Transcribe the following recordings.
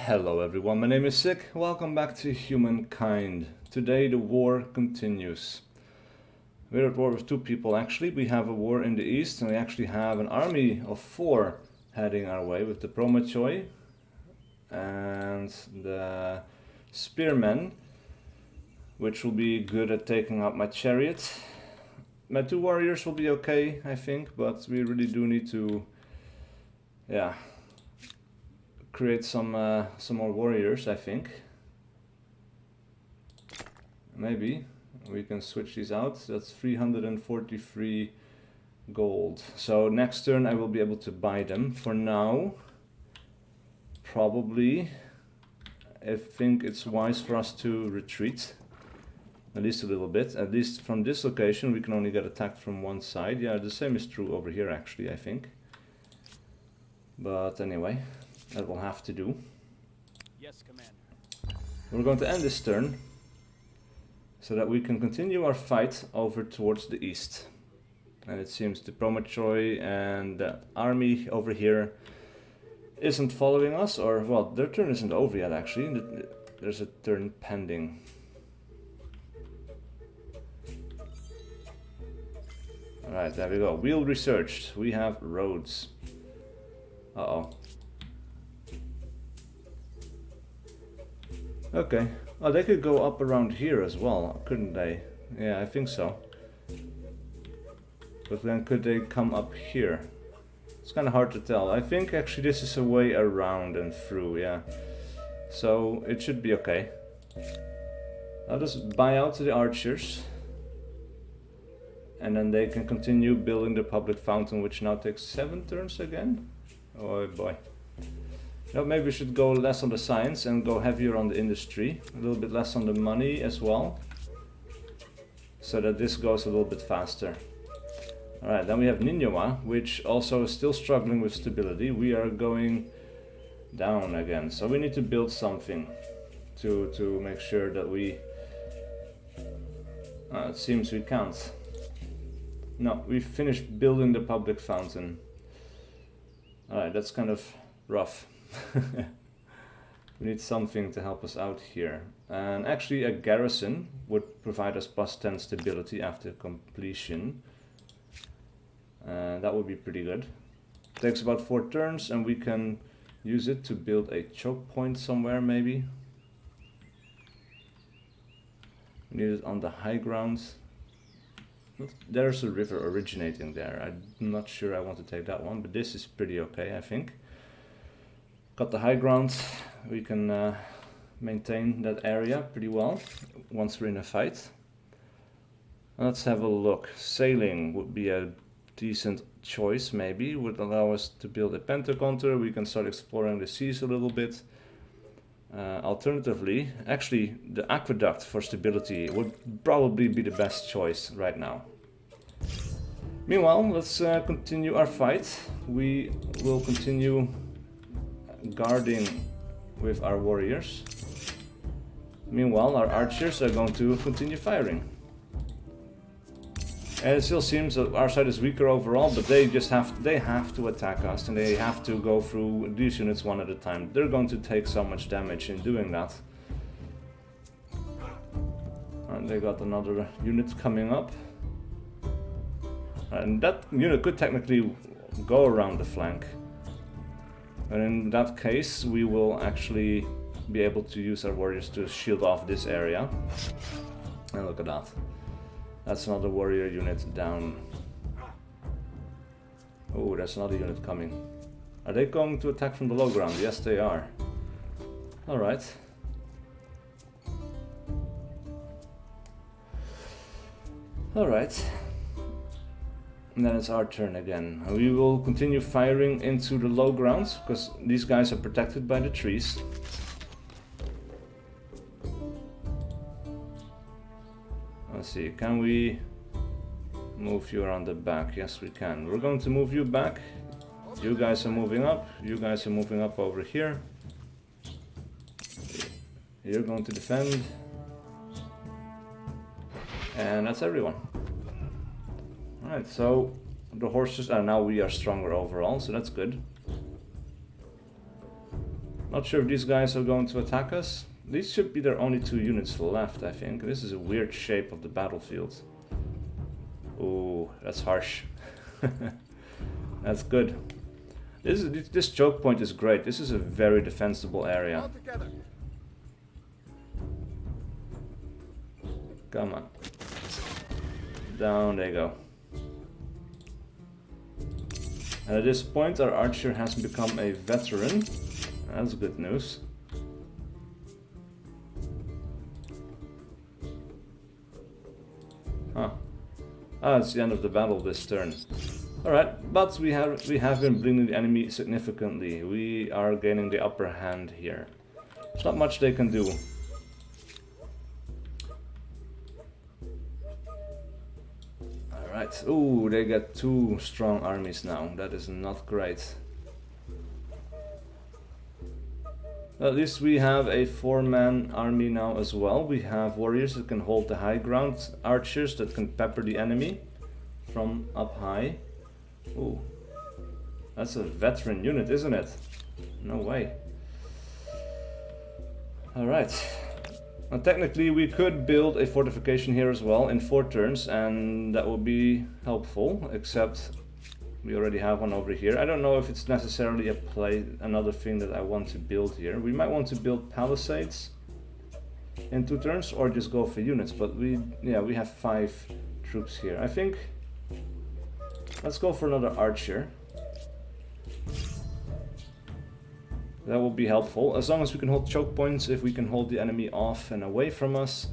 Hello everyone, my name is SiC. Welcome back to Humankind. Today the war continues. We're at war with two people actually. We have a war in the east and we actually have an army of 4 heading our way with the Promachoi and the Spearmen, which will be good at taking out my chariot. My 2 warriors will be okay, I think, but we really do need to, create some more warriors, I think. Maybe we can switch these out. That's 343 gold. So next turn I will be able to buy them. For now, probably I think it's wise for us to retreat. At least a little bit. At least from this location we can only get attacked from one side. Yeah, the same is true over here actually, I think. But anyway, that will have to do. Yes, Commander. We're going to end this turn so that we can continue our fight over towards the east. And it seems the Promachoi and the army over here isn't following us, or well, their turn isn't over yet actually. There's a turn pending. Alright, there we go. Wheel researched. We have roads. Uh-oh. Okay. Oh, they could go up around here as well, couldn't they? Yeah, I think so. But then could they come up here? It's kind of hard to tell. I think actually this is a way around and through, yeah. So it should be okay. I'll just buy out the archers. And then they can continue building the public fountain, which now takes 7 turns again. Oh boy. No, maybe we should go less on the science and go heavier on the industry. A little bit less on the money as well. So that this goes a little bit faster. Alright, then we have Ninjawa, which also is still struggling with stability. We are going down again. So we need to build something to make sure that we... it seems we can't. No, we finished building the public fountain. Alright, that's kind of rough. We need something to help us out here. And actually a garrison would provide us +10 stability after completion. That would be pretty good. Takes about 4 turns and we can use it to build a choke point somewhere maybe. We need it on the high ground. There's a river originating there. I'm not sure I want to take that one, but this is pretty okay, I think. Got the high ground. We can maintain that area pretty well once we're in a fight. Let's have a look. Sailing would be a decent choice, maybe. Would allow us to build a pentaconter. We can start exploring the seas a little bit. Alternatively, actually, the aqueduct for stability would probably be the best choice right now. Meanwhile, let's continue our fight. We will continue guarding with our warriors. Meanwhile, our archers are going to continue firing. And it still seems that our side is weaker overall, but they have to attack us and they have to go through these units one at a time. They're going to take so much damage in doing that. And they got another unit coming up. And that unit could technically go around the flank. And in that case, we will actually be able to use our warriors to shield off this area. And look at that. That's another warrior unit down. Oh, there's another unit coming. Are they going to attack from the low ground? Yes, they are. Alright. Alright. And then it's our turn again. We will continue firing into the low ground, because these guys are protected by the trees. Let's see, can we move you around the back? Yes, we can. We're going to move you back. You guys are moving up. You guys are moving up over here. You're going to defend. And that's everyone. Alright, so the horses are now we are stronger overall, so that's good. Not sure if these guys are going to attack us. These should be their only 2 units left, I think. This is a weird shape of the battlefield. Ooh, that's harsh. That's good. This choke point is great. This is a very defensible area. Come on. Down they go. And at this point our archer has become a veteran. That's good news. Huh. Ah, it's the end of the battle this turn. Alright, but we have been bleeding the enemy significantly. We are gaining the upper hand here. There's not much they can do. Alright, ooh, they get 2 strong armies now. That is not great. At least we have a 4-man army now as well. We have warriors that can hold the high ground, archers that can pepper the enemy from up high. Ooh, that's a veteran unit, isn't it? No way. Alright. Now technically we could build a fortification here as well in 4 turns, and that would be helpful, except we already have one over here. I don't know if it's necessarily another thing that I want to build here. We might want to build palisades in 2 turns or just go for units, but we have 5 troops here. I think let's go for another archer. That will be helpful. As long as we can hold choke points, if we can hold the enemy off and away from us,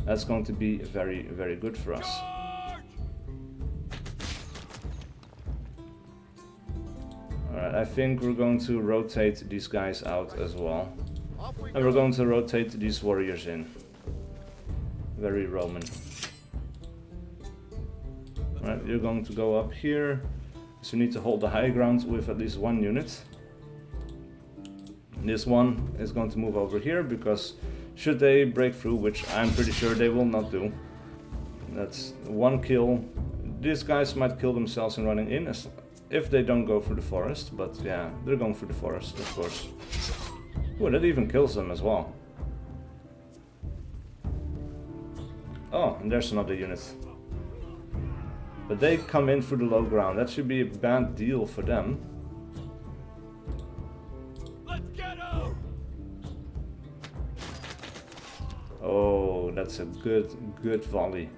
that's going to be very, very good for us. Alright, I think we're going to rotate these guys out as well. And we're going to rotate these warriors in. Very Roman. Alright, you're going to go up here. So you need to hold the high ground with at least 1 unit. This one is going to move over here because should they break through, which I'm pretty sure they will not do. That's 1 kill. These guys might kill themselves in running in if they don't go through the forest, but yeah, they're going through the forest, of course. Oh, that even kills them as well. Oh, and there's another unit. But they come in through the low ground. That should be a bad deal for them. Let's get out! Oh, that's a good volley.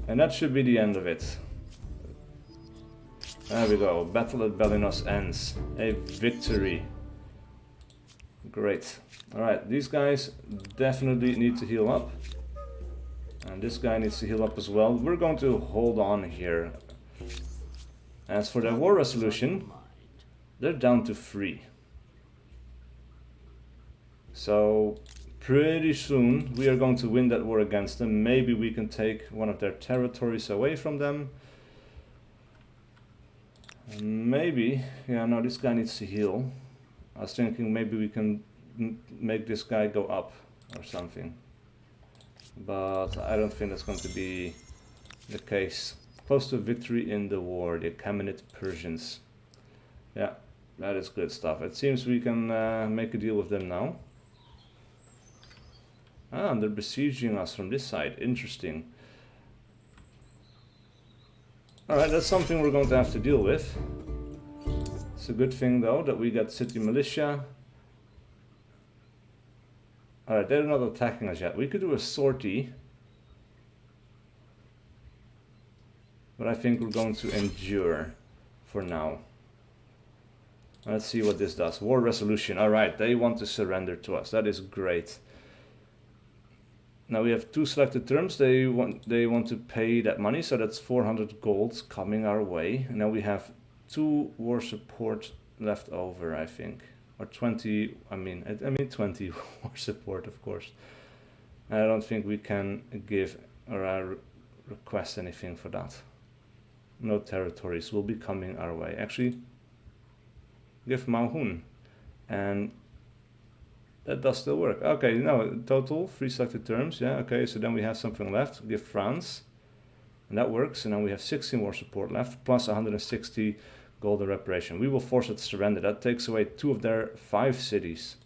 And that should be the end of it. There we go. Battle at Belinos ends. A victory. Great. Alright, these guys definitely need to heal up. And this guy needs to heal up as well. We're going to hold on here. As for their war resolution, they're down to 3. So pretty soon we are going to win that war against them. Maybe we can take one of their territories away from them. Maybe, yeah, no, this guy needs to heal. I was thinking maybe we can make this guy go up or something. But I don't think that's going to be the case. Close to victory in the war, the Achaemenid Persians. Yeah, that is good stuff. It seems we can make a deal with them now. Ah, and they're besieging us from this side. Interesting. Alright, that's something we're going to have to deal with. It's a good thing though that we got city militia. Alright, they're not attacking us yet. We could do a sortie. But I think we're going to endure for now. Let's see what this does. War resolution. Alright, they want to surrender to us. That is great. Now we have 2 selected terms. They want to pay that money, so that's 400 gold coming our way. And now we have 2 war support left over, I think. Or 20, I mean 20 war support, of course. I don't think we can give or request anything for that. No territories will be coming our way. Actually, give Mahun. And that does still work. Okay, no, total 3 selected terms. Yeah, okay, so then we have something left. Give France. And that works. And now we have 16 war support left, plus 160 Golden reparation. We will force it to surrender. That takes away 2 of their 5 cities.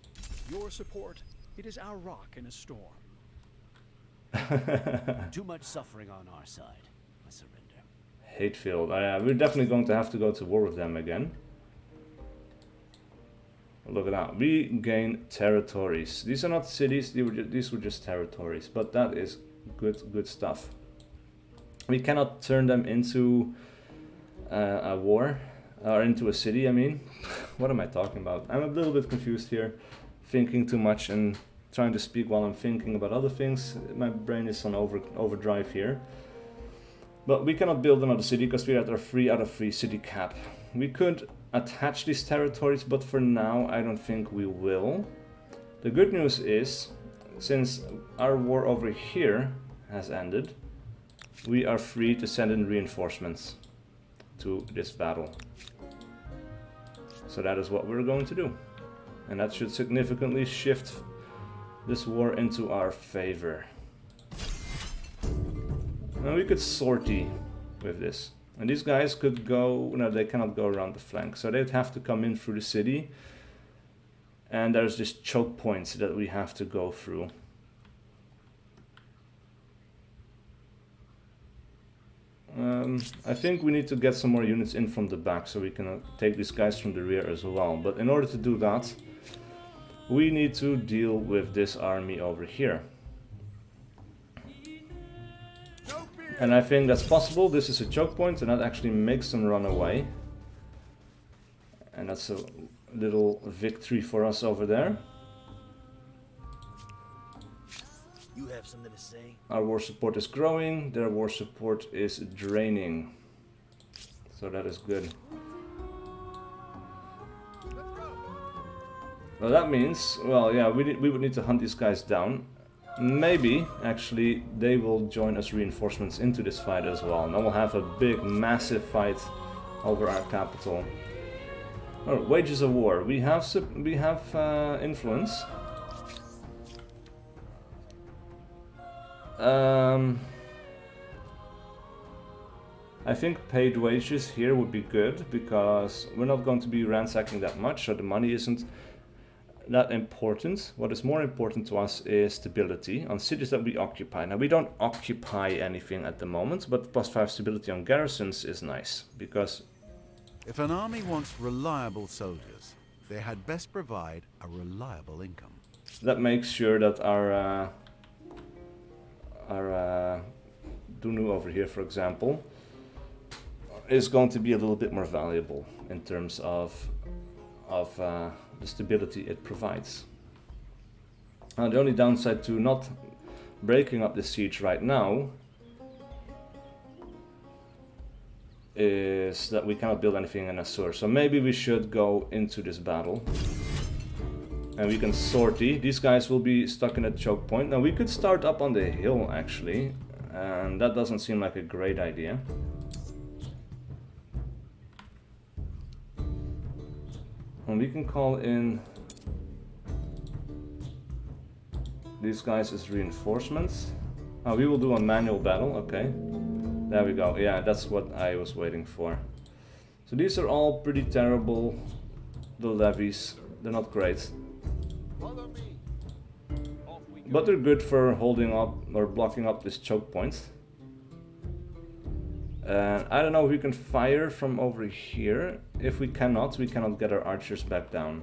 Your support, it is our rock in a storm. Too much suffering on our side. I surrender. Hatefield. We're definitely going to have to go to war with them again. Look at that. We gain territories. These are not cities, these were just territories. But that is good stuff. We cannot turn them into a war. Or into a city, I mean. What am I talking about? I'm a little bit confused here. Thinking too much and trying to speak while I'm thinking about other things. My brain is on overdrive here. But we cannot build another city because we're at our 3 out of 3 city cap. We could attach these territories, but for now I don't think we will. The good news is, since our war over here has ended, we are free to send in reinforcements to this battle. So that is what we're going to do. And that should significantly shift this war into our favor. Now we could sortie with this. And these guys could go, no, they cannot go around the flank. So they'd have to come in through the city. And there's this choke points that we have to go through. I think we need to get some more units in from the back so we can take these guys from the rear as well. But in order to do that, we need to deal with this army over here. And I think that's possible. This is a choke point and that actually makes them run away. And that's a little victory for us over there. You have something to say? Our war support is growing, their war support is draining. So that is good. Well, that means, well, yeah, we would need to hunt these guys down. Maybe, actually, they will join us reinforcements into this fight as well. And then we'll have a big, massive fight over our capital. Alright, wages of war. We have influence. I think paid wages here would be good because we're not going to be ransacking that much, so the money isn't that important. What is more important to us is stability on cities that we occupy. Now we don't occupy anything at the moment, but +5 stability on garrisons is nice because if an army wants reliable soldiers, they had best provide a reliable income. that makes sure that our Dunu over here, for example, is going to be a little bit more valuable in terms of the stability it provides. The only downside to not breaking up the siege right now is that we cannot build anything in Assur. So maybe we should go into this battle. And we can sortie. These guys will be stuck in a choke point. Now we could start up on the hill actually. And that doesn't seem like a great idea. And we can call in these guys as reinforcements. Oh, we will do a manual battle, okay. There we go, yeah, that's what I was waiting for. So these are all pretty terrible, the levies, they're not great. But they're good for holding up or blocking up this choke point. And I don't know if we can fire from over here. If we cannot get our archers back down.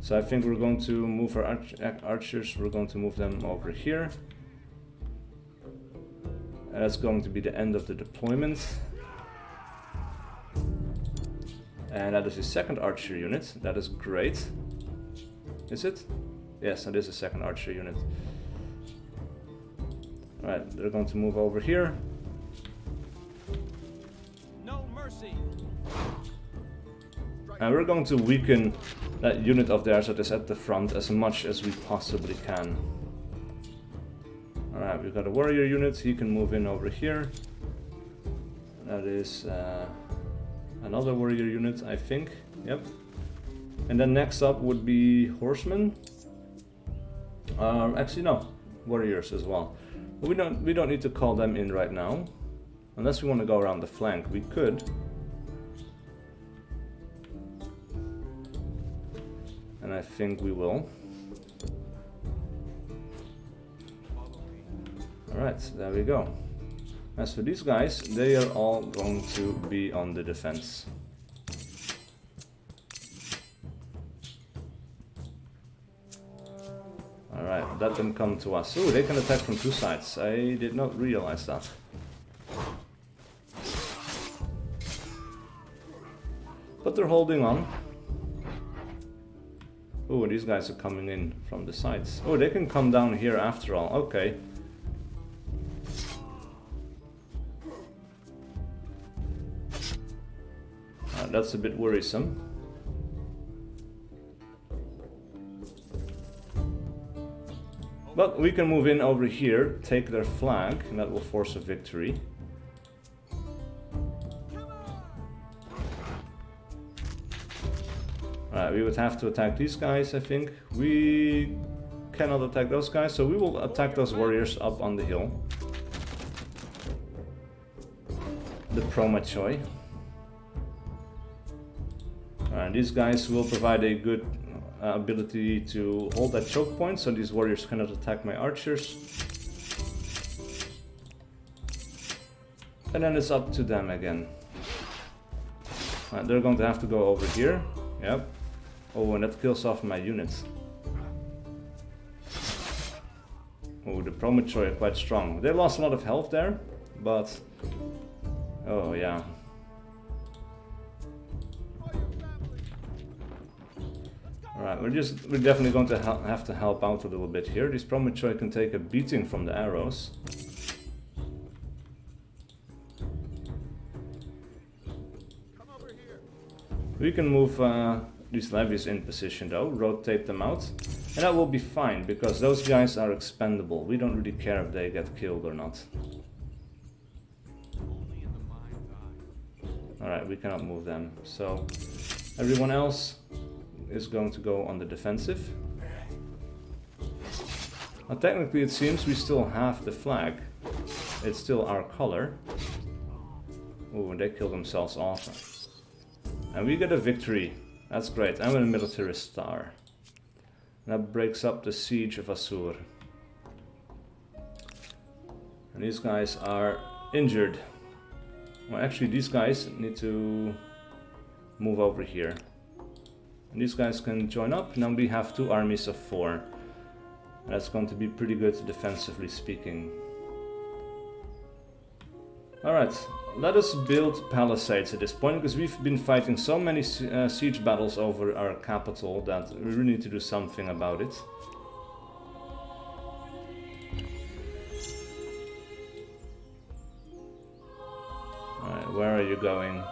So I think we're going to move our archers, we're going to move them over here. And that's going to be the end of the deployment. And that is the second archer unit, that is great. Is it? Yes, that is the second archer unit. Alright, they're going to move over here. No mercy. And we're going to weaken that unit of theirs that is at the front as much as we possibly can. Alright, we've got a warrior unit, he can move in over here. That is another warrior unit, I think. Yep. And then next up would be horsemen. Actually no, warriors as well. But we don't need to call them in right now. Unless we want to go around the flank, we could. And I think we will. Alright, there we go. As for these guys, they are all going to be on the defense. Alright, let them come to us. Oh, they can attack from two sides. I did not realize that. But they're holding on. Oh, and these guys are coming in from the sides. Oh, they can come down here after all. Okay. That's a bit worrisome. But we can move in over here, take their flag, and that will force a victory. Alright, we would have to attack these guys, I think. We cannot attack those guys, so we will attack those warriors up on the hill. The Promachoi. And these guys will provide a good ability to hold that choke point, so these warriors cannot attack my archers. And then it's up to them again. They're going to have to go over here. Yep. Oh, and that kills off my units. Oh, the Promachoi are quite strong. They lost a lot of health there, but... oh, yeah. Alright, we're definitely going to have to help out a little bit here. These Promachoi can take a beating from the arrows. We can move these levies in position though, rotate them out. And that will be fine, because those guys are expendable. We don't really care if they get killed or not. Alright, we cannot move them. So, everyone else is going to go on the defensive. Now technically it seems we still have the flag. It's still our color. Oh, and they kill themselves off. And we get a victory. That's great. I'm a militarist star. That breaks up the siege of Assur. And these guys are injured. Well, actually these guys need to move over here. And these guys can join up. Now we have 2 armies of 4. That's going to be pretty good defensively speaking. Alright, let us build palisades at this point, because we've been fighting so many siege battles over our capital that we really need to do something about it. Alright, where are you going?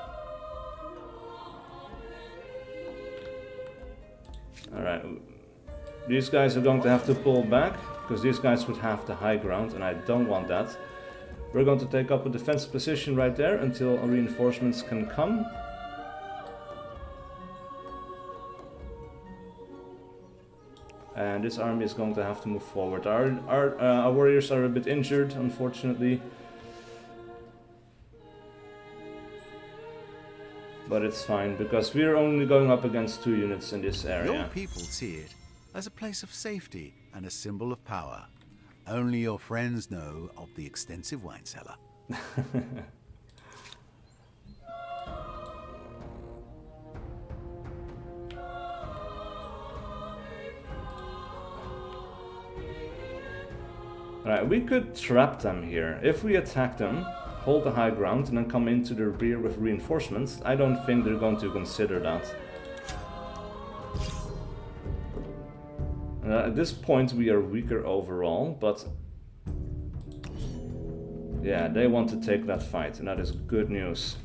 Alright, these guys are going to have to pull back, because these guys would have the high ground, and I don't want that. We're going to take up a defensive position right there until reinforcements can come. And this army is going to have to move forward. Our warriors are a bit injured, unfortunately. But it's fine, because we're only going up against 2 units in this area. Your people see it as a place of safety and a symbol of power. Only your friends know of the extensive wine cellar. Alright, we could trap them here. If we attack them, hold the high ground, and then come into the rear with reinforcements, I don't think they're going to consider that. At this point we are weaker overall, but yeah, they want to take that fight, and that is good news.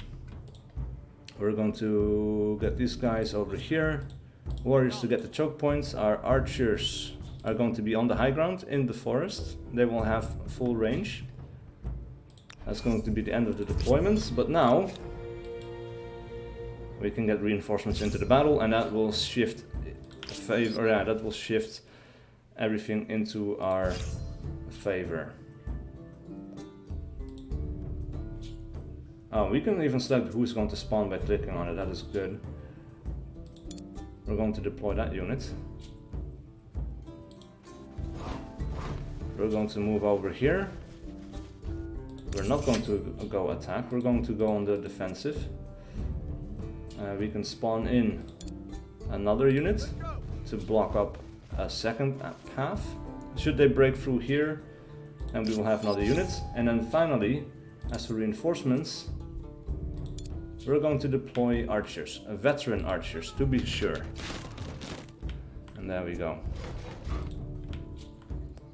We're going to get these guys over here, warriors to get the choke points. Our archers are going to be on the high ground in the forest. They will have full range. That's going to be the end of the deployments, but now we can get reinforcements into the battle, and that will shift everything into our favor. Oh, we can even select who's going to spawn by clicking on it. That is good. We're going to deploy that unit. We're going to move over here. We're not going to go attack, we're going to go on the defensive. We can spawn in another unit to block up a second path. Should they break through here, and we will have another unit. And then finally, as for reinforcements, we're going to deploy archers, veteran archers, to be sure. And there we go.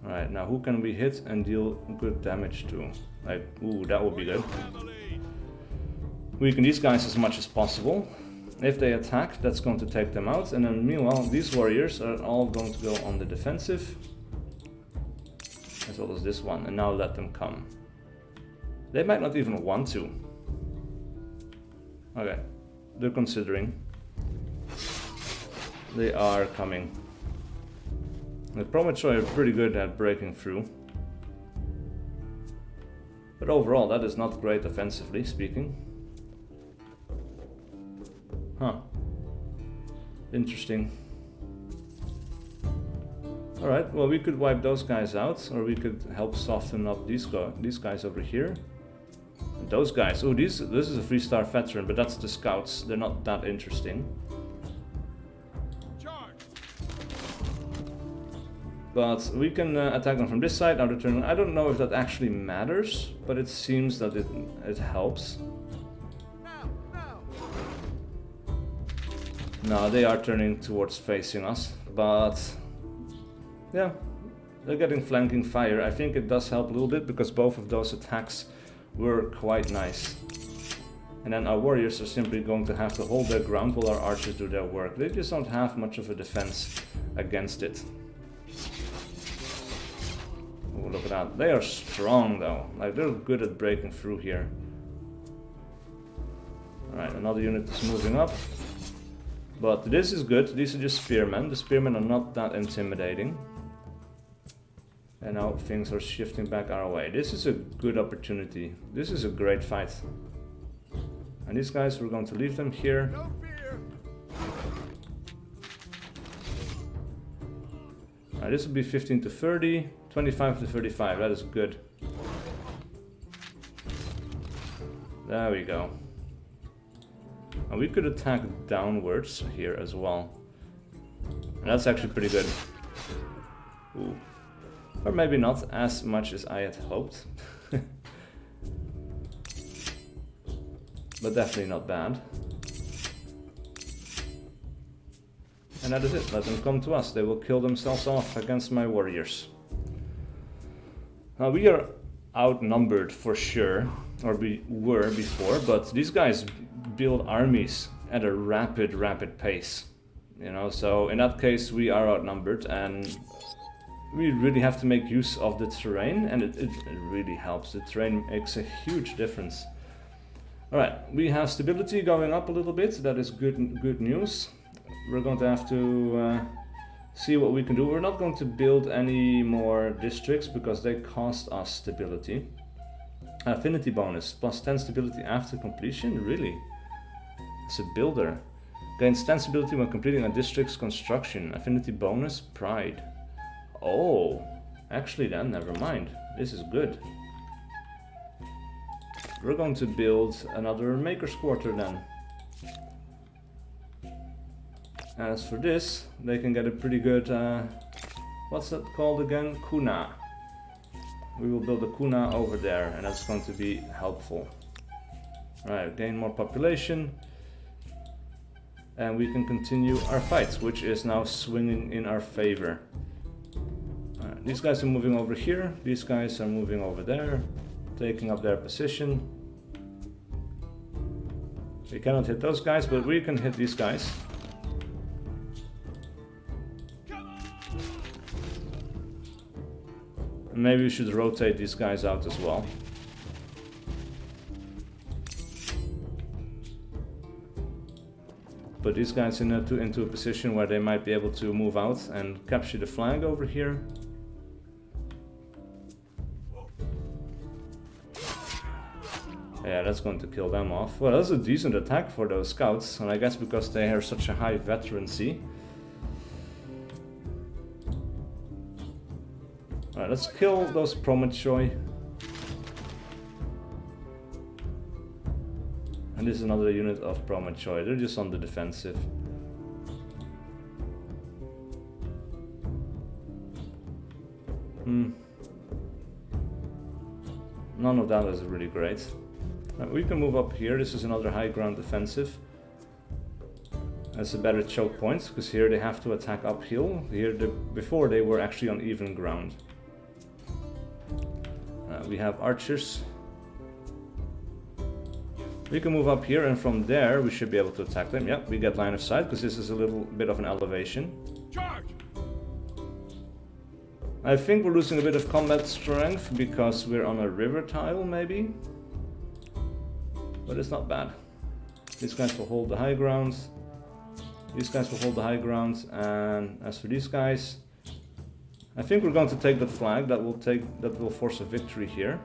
Alright, now who can we hit and deal good damage to? Like, ooh, that would be good. Weaken these guys as much as possible. If they attack, that's going to take them out. And then meanwhile, these warriors are all going to go on the defensive. As well as this one. And now let them come. They might not even want to. Okay, they're considering. They are coming. The Prometoi are pretty good at breaking through. But overall, that is not great offensively speaking. Huh. Interesting. Alright, well we could wipe those guys out, or we could help soften up these guys over here. And those guys, oh, this is a 3-star veteran, but that's the scouts. They're not that interesting. But we can attack them from this side, now return. I don't know if that actually matters, but it seems that it helps. No, they are turning towards facing us, but yeah, they're getting flanking fire. I think it does help a little bit because both of those attacks were quite nice. And then our warriors are simply going to have to hold their ground while our archers do their work. They just don't have much of a defense against it. Oh, look at that. They are strong though. Like, they're good at breaking through here. Alright, another unit is moving up. But this is good. These are just spearmen. The spearmen are not that intimidating. And now things are shifting back our way. This is a good opportunity. This is a great fight. And these guys, we're going to leave them here. No fear. This will be 15 to 30, 25 to 35. That is good. There we go. And we could attack downwards here as well. And that's actually pretty good. Ooh. Or maybe not as much as I had hoped. But definitely not bad. And that is it. Let them come to us. They will kill themselves off against my warriors. Now we are outnumbered for sure. Or we were before. But these guys build armies at a rapid pace. You know, so in that case we are outnumbered. And we really have to make use of the terrain. And it really helps. The terrain makes a huge difference. Alright, we have stability going up a little bit. That is good news. We're going to have to see what we can do. We're not going to build any more districts because they cost us stability. Affinity bonus, plus 10 stability after completion? Really? It's a builder. Gains 10 stability when completing a district's construction. Affinity bonus, pride. Oh, actually then, never mind. This is good. We're going to build another maker's quarter then. As for this, they can get a pretty good, what's that called again? Kuna. We will build a kuna over there, and that's going to be helpful. Alright, gain more population. And we can continue our fight, which is now swinging in our favor. Alright, these guys are moving over here, these guys are moving over there, taking up their position. We cannot hit those guys, but we can hit these guys. Maybe we should rotate these guys out as well. Put these guys into a position where they might be able to move out and capture the flag over here. Yeah, that's going to kill them off. Well, that's a decent attack for those scouts, and I guess because they have such a high veterancy. Alright, let's kill those Prometchoi. And this is another unit of Prometchoi. They're just on the defensive. None of that is really great. We can move up here. This is another high ground defensive. That's a better choke point, because here they have to attack uphill. Here, before they were actually on even ground. We have archers. We can move up here, and from there we should be able to attack them. Yep, we get line of sight, because this is a little bit of an elevation. Charge! I think we're losing a bit of combat strength, because we're on a river tile, maybe? But it's not bad. These guys will hold the high ground. These guys will hold the high ground, and as for these guys, I think we're going to take that flag. That will force a victory here,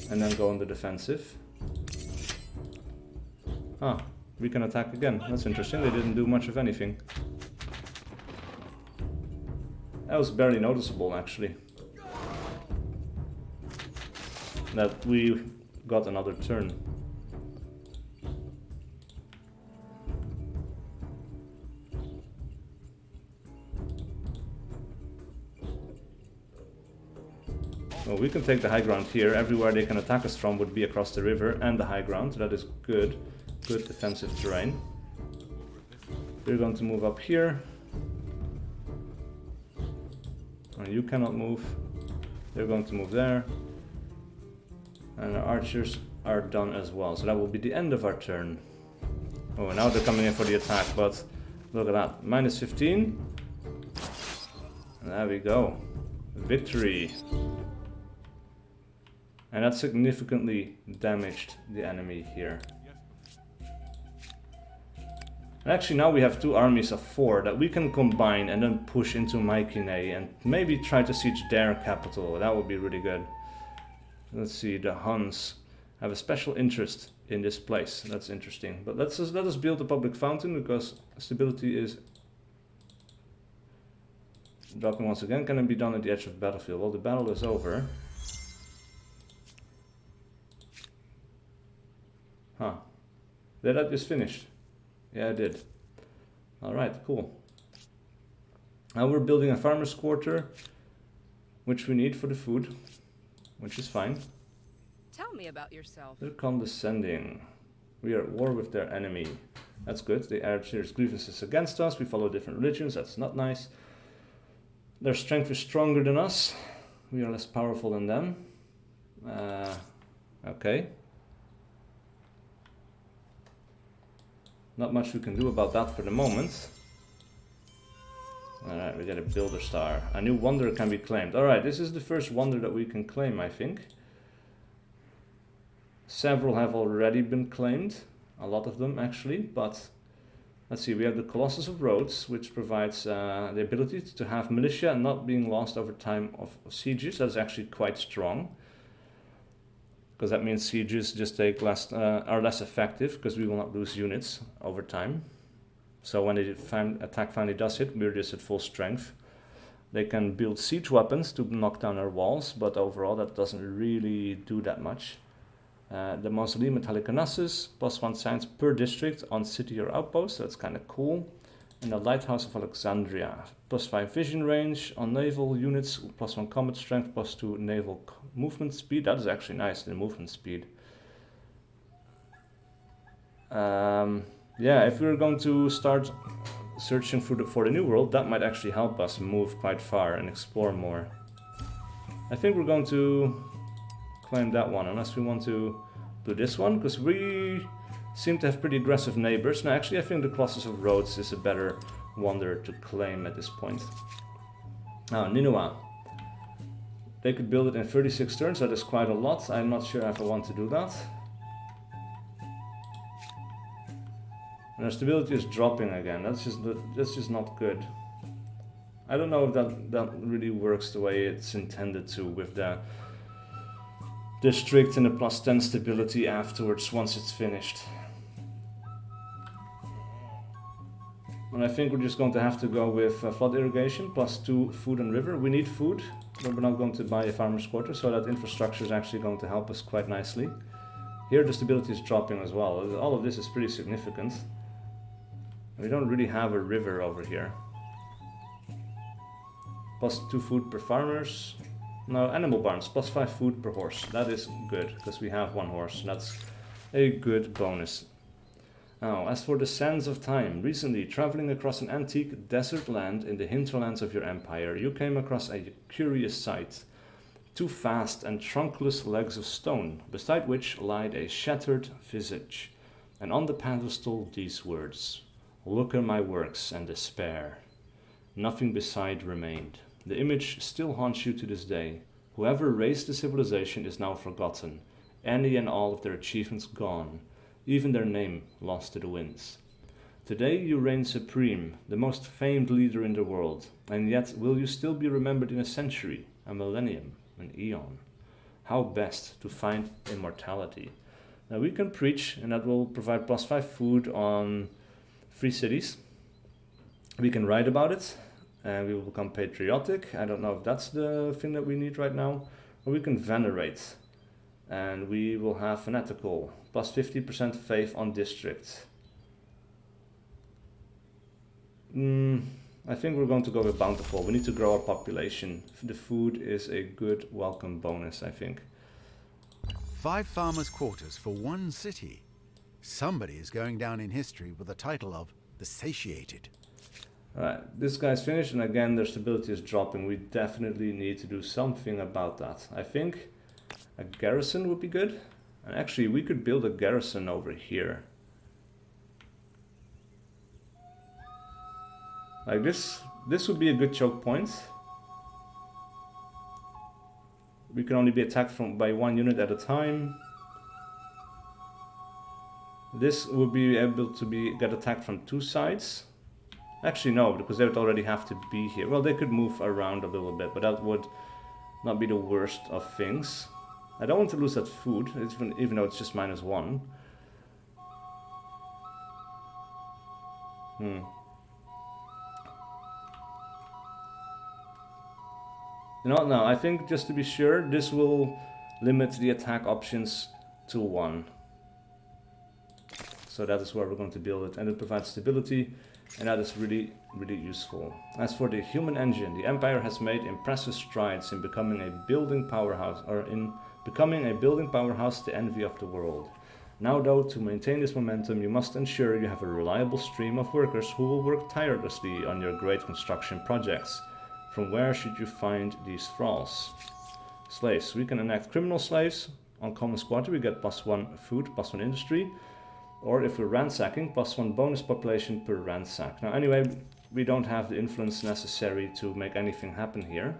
and then go on the defensive. Ah, we can attack again. That's interesting. They didn't do much of anything. That was barely noticeable, actually. That we got another turn. Well, we can take the high ground here. Everywhere they can attack us from would be across the river and the high ground. That is good. Good defensive terrain. We're going to move up here. And you cannot move. They're going to move there. And our archers are done as well. So that will be the end of our turn. Oh, now they're coming in for the attack, but look at that. Minus 15. And there we go. Victory. And that significantly damaged the enemy here. And actually now we have two armies of 4 that we can combine and then push into Mycenae and maybe try to siege their capital. That would be really good. Let's see, the Huns have a special interest in this place. That's interesting. But let us build a public fountain, because stability is dropping once again. Can it be done at the edge of the battlefield? Well, the battle is over. Huh. Did that just finish? Yeah, I did. Alright, cool. Now we're building a farmer's quarter, which we need for the food, which is fine. Tell me about yourself. They're condescending. We are at war with their enemy. That's good. They add serious grievances against us. We follow different religions. That's not nice. Their strength is stronger than us. We are less powerful than them. Okay. Not much we can do about that for the moment. Alright, we get a builder star. A new wonder can be claimed. Alright, this is the first wonder that we can claim, I think. Several have already been claimed. A lot of them, actually. But let's see, we have the Colossus of Roads, which provides the ability to have militia not being lost over time of sieges. That's actually quite strong. Because that means sieges just take are less effective, because we will not lose units over time. So when the attack finally does hit, we're just at full strength. They can build siege weapons to knock down our walls, but overall that doesn't really do that much. The Mausoleum Metallic Onassis, +1 science per district on city or outpost, so that's kind of cool. And the Lighthouse of Alexandria, +5 vision range on naval units, +1 combat strength, +2 naval movement speed. That is actually nice, the movement speed. Yeah, if we're going to start searching for the New World, that might actually help us move quite far and explore more. I think we're going to claim that one, unless we want to do this one, because we seem to have pretty aggressive neighbors. Now, actually, I think the Colossus of Roads is a better wonder to claim at this point. Now, Ninua. They could build it in 36 turns, that is quite a lot. I'm not sure if I want to do that. And our stability is dropping again. That's just not good. I don't know if that really works the way it's intended to with the district and a +10 stability afterwards once it's finished. And I think we're just going to have to go with flood irrigation, +2 food and river. We need food, but we're not going to buy a farmer's quarter, so that infrastructure is actually going to help us quite nicely. Here the stability is dropping as well. All of this is pretty significant. We don't really have a river over here. +2 food per farmers. No, animal barns, +5 food per horse. That is good, because we have 1 horse. That's a good bonus. Now, as for the sands of time, recently traveling across an antique desert land in the hinterlands of your empire, you came across a curious sight. 2 vast and trunkless legs of stone, beside which lied a shattered visage, and on the pedestal these words: "Look at my works and despair." Nothing beside remained. The image still haunts you to this day. Whoever raised the civilization is now forgotten, any and all of their achievements gone, even their name lost to the winds. Today you reign supreme, the most famed leader in the world, and yet will you still be remembered in a century, a millennium, an eon? How best to find immortality? Now we can preach, and that will provide +5 food on 3 cities. We can write about it, and we will become patriotic. I don't know if that's the thing that we need right now. Or we can venerate, and we will have fanatical, +50% faith on district. I think we're going to go with bountiful. We need to grow our population. The food is a good welcome bonus, I think. 5 farmers' quarters for 1 city. Somebody is going down in history with the title of the Satiated. Alright, this guy's finished, and again their stability is dropping. We definitely need to do something about that. I think a garrison would be good. And actually we could build a garrison over here. Like this would be a good choke point. We can only be attacked by 1 unit at a time. This would be able to get attacked from 2 sides. Actually no, because they would already have to be here. Well, they could move around a little bit, but that would not be the worst of things. I don't want to lose that food, even though it's just -1. You know what, now, I think just to be sure, this will limit the attack options to 1. So that is where we're going to build it, and it provides stability, and that is really, really useful. As for the human engine, the Empire has made impressive strides in becoming a building powerhouse, the envy of the world. Now though, to maintain this momentum, you must ensure you have a reliable stream of workers who will work tirelessly on your great construction projects. From where should you find these thralls? Slaves. We can enact criminal slaves. On common quarter we get +1 food, +1 industry. Or if we're ransacking, +1 bonus population per ransack. Now anyway, we don't have the influence necessary to make anything happen here.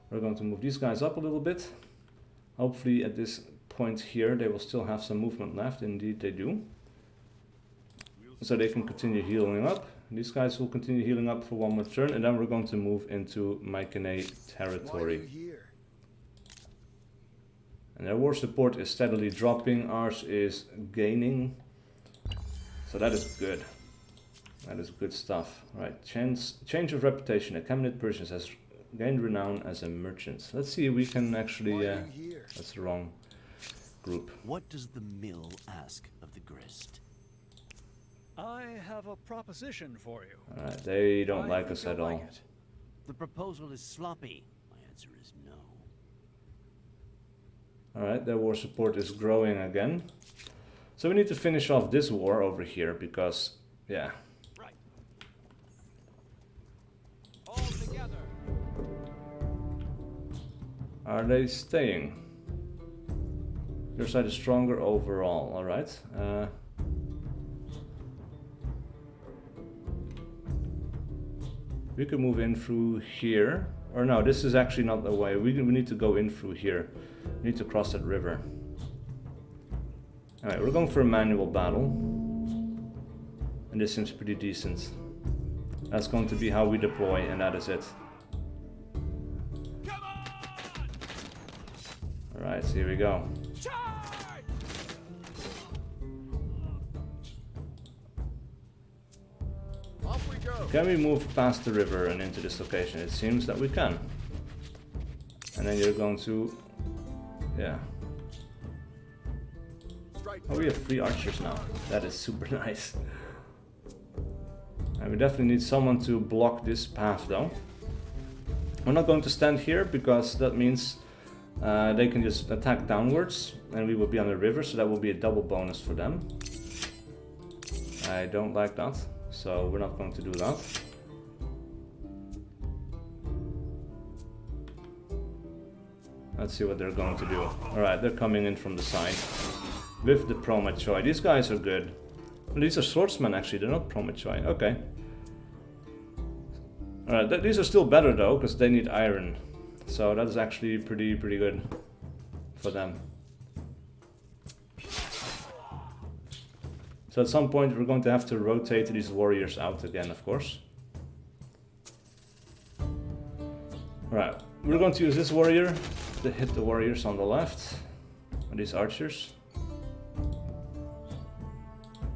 We're going to move these guys up a little bit. Hopefully at this point here they will still have some movement left. Indeed they do. So they can continue healing up. These guys will continue healing up for 1 more turn, and then we're going to move into Mycenae territory. And their war support is steadily dropping, ours is gaining. So that is good. That is good stuff. Right, change of reputation. A Achaemenid Persians has gained renown as a merchant. Let's see if we can actually... that's the wrong group. What does the mill ask of the grist? I have a proposition for you. Alright, they don't like us at all. The proposal is sloppy. My answer is no. Alright, their war support is growing again. So we need to finish off this war over here because, yeah. Right. All together. Are they staying? Your side is stronger overall, alright. We can move in through here. Or no, this is actually not the way. We need to go in through here. We need to cross that river. Alright, we're going for a manual battle. And this seems pretty decent. That's going to be how we deploy, and that is it. Alright, so here we go. Off we go. Can we move past the river and into this location? It seems that we can. And then you're going to... yeah. Oh, we have 3 archers now. That is super nice. And we definitely need someone to block this path though. We're not going to stand here because that means they can just attack downwards and we will be on the river, so that will be a double bonus for them. I don't like that, so we're not going to do that. Let's see what they're going to do. Alright, they're coming in from the side with the Promachoi. These guys are good. Well, these are swordsmen actually, they're not Promachoi. Okay. Alright, these are still better though, because they need iron. So that is actually pretty good for them. So at some point we're going to have to rotate these warriors out again, of course. Alright, we're going to use this warrior to hit the warriors on the left. And these archers.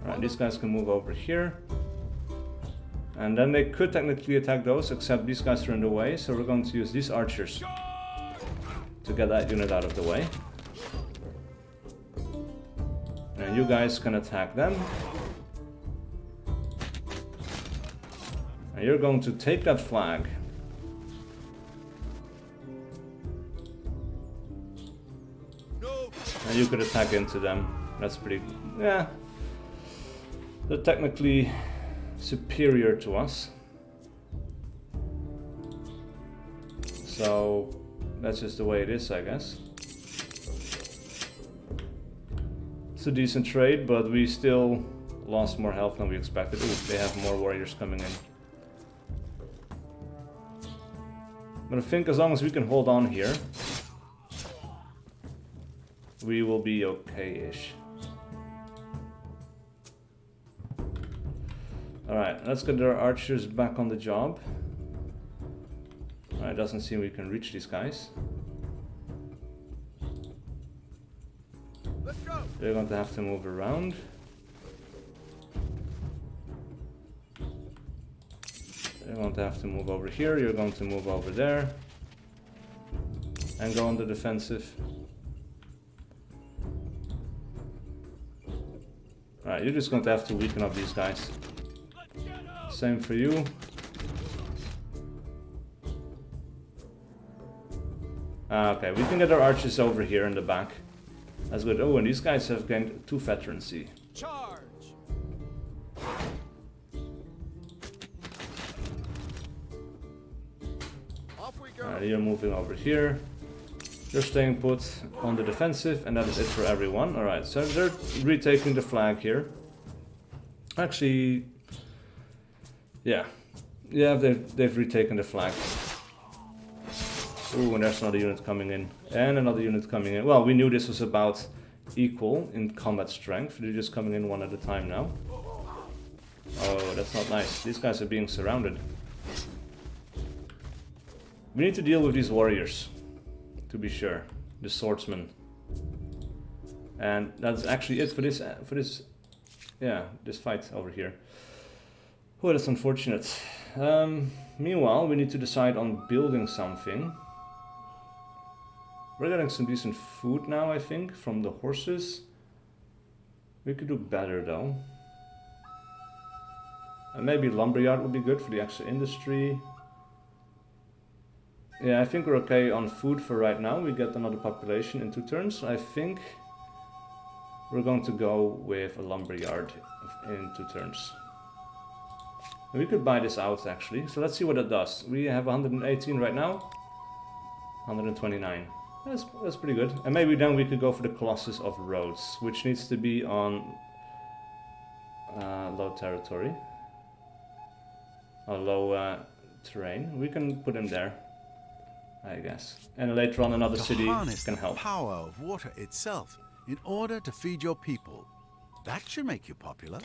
Alright, these guys can move over here. And then they could technically attack those, except these guys are in the way, so we're going to use these archers to get that unit out of the way. And you guys can attack them. And you're going to take that flag. And you could attack into them. That's pretty... yeah. They're technically superior to us. So that's just the way it is, I guess. It's a decent trade, but we still lost more health than we expected. Ooh, they have more warriors coming in. But I think as long as we can hold on here, we will be okay-ish. Alright, let's get our archers back on the job. Alright, doesn't seem we can reach these guys. Let's go. They're going to have to move around. They're going to have to move over here, you're going to move over there. And go on the defensive. Alright, you're just going to have to weaken up these guys. Same for you. Okay, we can get our archers over here in the back. That's good. Oh, and these guys have gained 2 veterancy. Charge. Off we go. Alright, you're moving over here. You're staying put on the defensive, and that is it for everyone. Alright, so they're retaking the flag here. Actually, yeah, they've retaken the flag. Ooh, and there's another unit coming in, and another unit coming in. Well, we knew this was about equal in combat strength. They're just coming in one at a time now. Oh, that's not nice. These guys are being surrounded. We need to deal with these warriors, to be sure. The swordsmen. And that's actually it for this this fight over here. Oh, that's unfortunate. Meanwhile, we need to decide on building something. We're getting some decent food now, I think, from the horses. We could do better, though. And maybe lumberyard would be good for the extra industry. Yeah, I think we're okay on food for right now. We get another population in 2 turns. I think we're going to go with a lumberyard in 2 turns. We could buy this out actually, so let's see what it does. We have 118 right now, 129. That's pretty good. And maybe then we could go for the Colossus of Roads, which needs to be on low territory, or low terrain. We can put him there, I guess. And later on another city harness can the help. power of water itself in order to feed your people. That should make you popular.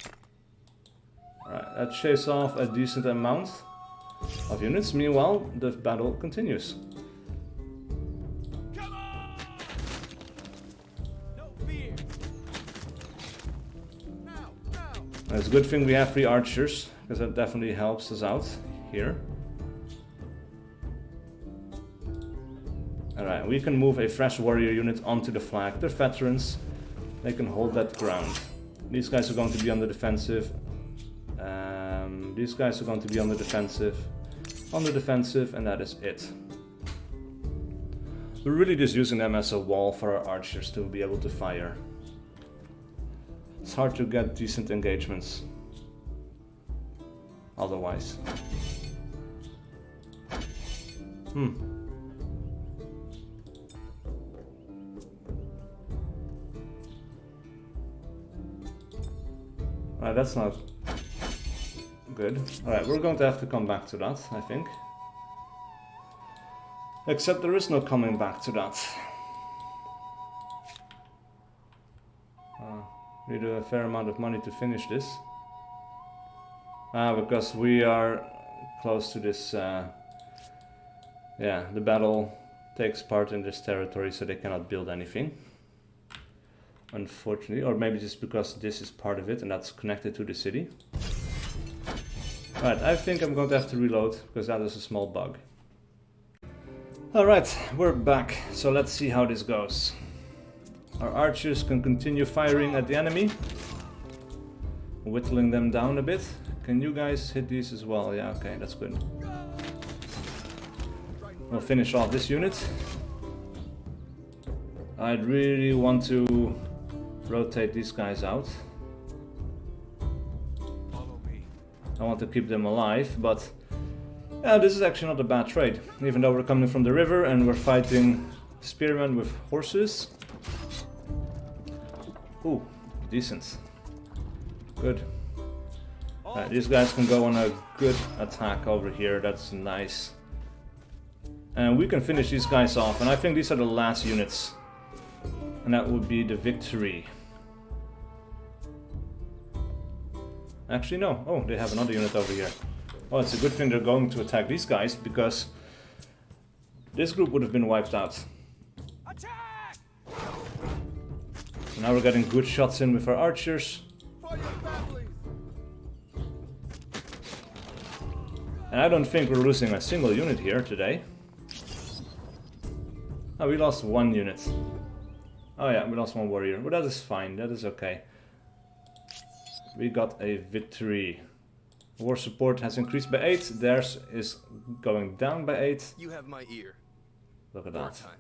Alright, that shaves off a decent amount of units. Meanwhile, the battle continues. It's a good thing we have 3 archers, because that definitely helps us out here. Alright, we can move a fresh warrior unit onto the flag. They're veterans. They can hold that ground. These guys are going to be on the defensive. These guys are going to be on the defensive. On the defensive, and that is it. We're really just using them as a wall for our archers to be able to fire. It's hard to get decent engagements otherwise. Alright, that's not good. Alright, we're going to have to come back to that, I think. Except there is no coming back to that. We need a fair amount of money to finish this. Because we are close to this... yeah, the battle takes part in this territory, so they cannot build anything. Unfortunately, or maybe just because this is part of it and that's connected to the city. Alright, I think I'm going to have to reload, because that is a small bug. Alright, we're back, so let's see how this goes. Our archers can continue firing at the enemy, whittling them down a bit. Can you guys hit these as well? Yeah, okay, that's good. We'll finish off this unit. I'd really want to rotate these guys out. Follow me. I want to keep them alive, but yeah, this is actually not a bad trade. Even though we're coming from the river and we're fighting spearmen with horses. Ooh, decent. Good. These guys can go on a good attack over here, that's nice. And we can finish these guys off, and I think these are the last units. And that would be the victory. Actually, no. Oh, they have another unit over here. Oh, it's a good thing they're going to attack these guys, because this group would have been wiped out. Attack! So now we're getting good shots in with our archers. For your families. And I don't think we're losing a single unit here today. Oh, we lost 1 unit. Oh yeah, we lost 1 warrior. But that is fine, that is okay. We got a victory. War support has increased by 8. Theirs is going down by 8. You have my ear. Look at that. Time.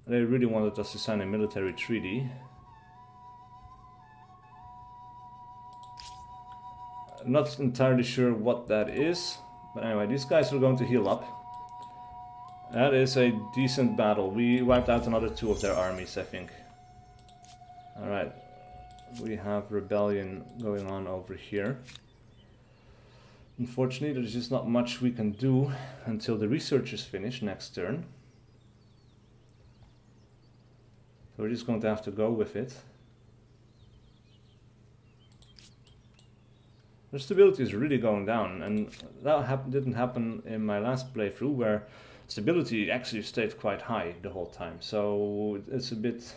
They really wanted us to sign a military treaty. I'm not entirely sure what that is. But anyway, these guys are going to heal up. That is a decent battle. We wiped out another 2 of their armies, I think. Alright. We have rebellion going on over here. Unfortunately, there's just not much we can do until the research is finished next turn. So we're just going to have to go with it. Their stability is really going down, and that didn't happen in my last playthrough, where stability actually stayed quite high the whole time. So it's a bit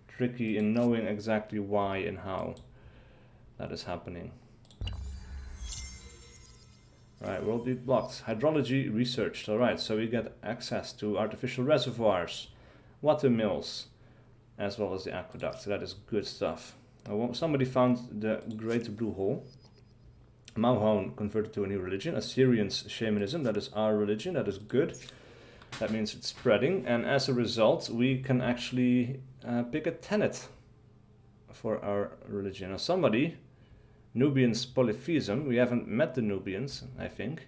tricky in knowing exactly why and how that is happening. Right, world beat blocked. Hydrology researched. Alright, so we get access to artificial reservoirs, water mills, as well as the aqueduct. So that is good stuff. Somebody found the Great Blue Hole. Mauhone converted to a new religion. Assyrians shamanism, that is our religion, that is good. That means it's spreading, and as a result we can actually pick a tenet for our religion. Now somebody, Nubians polytheism, we haven't met the Nubians, I think,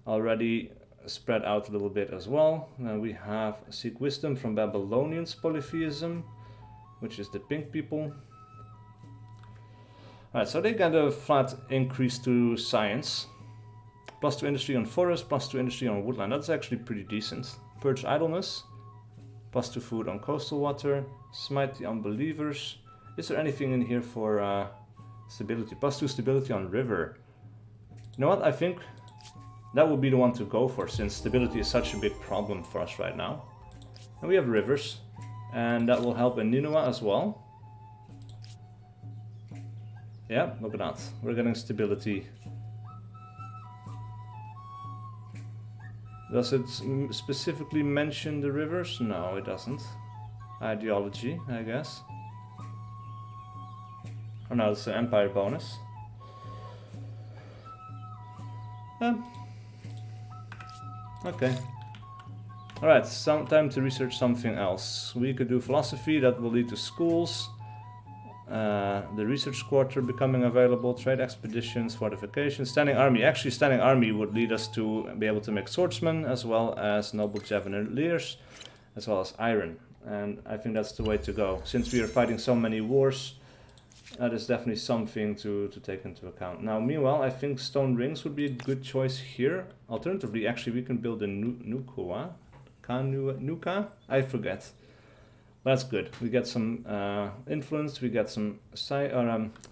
already spread out a little bit as well. We have SiC wisdom from Babylonians polytheism, which is the pink people. Alright, so they get a flat increase to science. +2 industry on forest, +2 industry on woodland. That's actually pretty decent. Purge idleness. +2 food on coastal water. Smite the unbelievers. Is there anything in here for stability? +2 stability on river. You know what? I think that would be the one to go for, since stability is such a big problem for us right now. And we have rivers. And that will help in Ninua as well. Yeah, look at that. We're getting stability. Does it specifically mention the rivers? No, it doesn't. Ideology, I guess. Oh no, it's an empire bonus. Okay. Alright, time to research something else. We could do philosophy, that will lead to schools. The research quarter becoming available, trade expeditions, fortifications, standing army. Actually, standing army would lead us to be able to make swordsmen, as well as noble javeliers, as well as iron. And I think that's the way to go. Since we are fighting so many wars, that is definitely something to take into account. Now, meanwhile, I think stone rings would be a good choice here. Alternatively, actually, we can build a Nuka? Nuka? I forget. That's good. We get some influence, we get some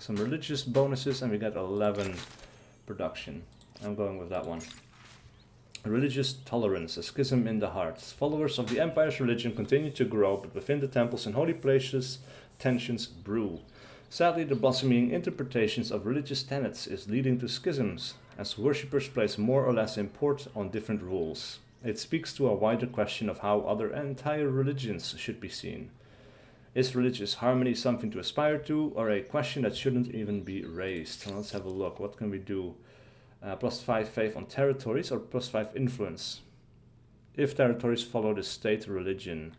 religious bonuses, and we get 11 production. I'm going with that one. Religious tolerance, a schism in the hearts. Followers of the Empire's religion continue to grow, but within the temples and holy places, tensions brew. Sadly, the blossoming interpretations of religious tenets is leading to schisms, as worshippers place more or less import on different rules. It speaks to a wider question of how other entire religions should be seen. Is religious harmony something to aspire to, or a question that shouldn't even be raised? So let's have a look. What can we do? +5 faith on territories or +5 influence? If territories follow the state religion.